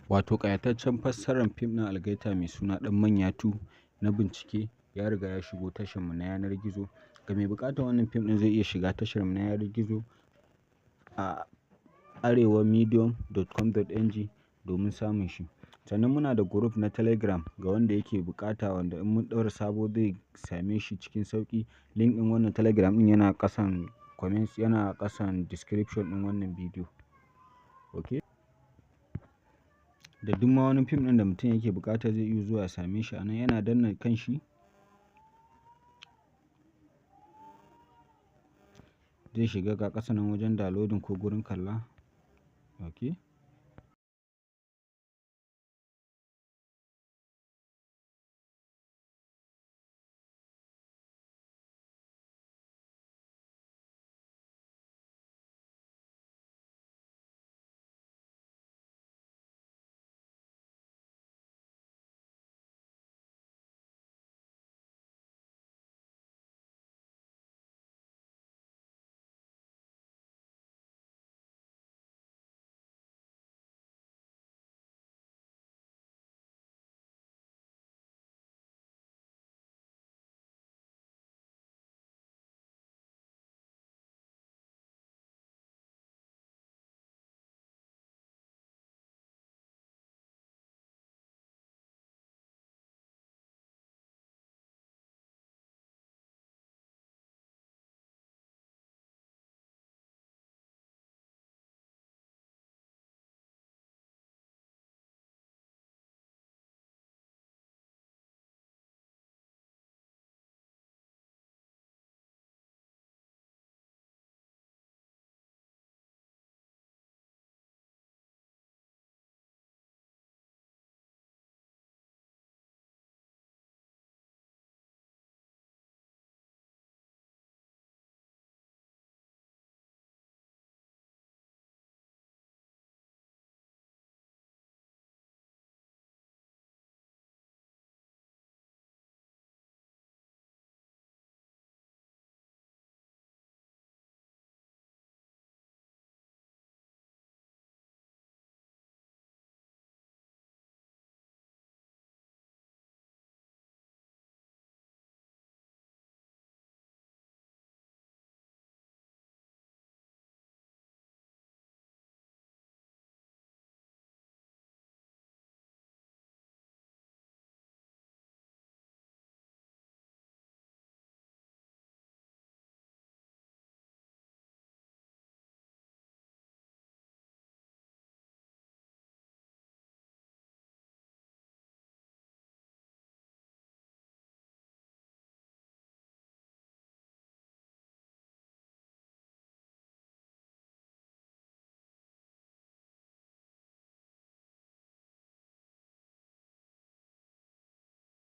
Wato ƙayataccen fassarar fim ɗin Algaita mai suna Ɗan Manya 2 na bincike ya riga ya shigo tashar mu na yanar gizo. Ga mai buƙatar wannan fim ɗin zai iya shiga tashar mu na yanar gizo a arewamedium.com.ng domin samun shi. Sannan muna da group na Telegram ga wanda yake buƙata, wanda in mun ɗaura sabo zai same shi cikin sauƙi. Link ɗin wannan Telegram ɗin yana ƙasan comments, yana ƙasan description ɗin wannan bidiyo. Okay? Da duk ma wani fim ɗin da mutum yake buƙata zai iya zuwa ya same shi a nan, yana danna kan shi zai shiga ga ƙasa nan wajen downloading ko gurin kalla. Okay?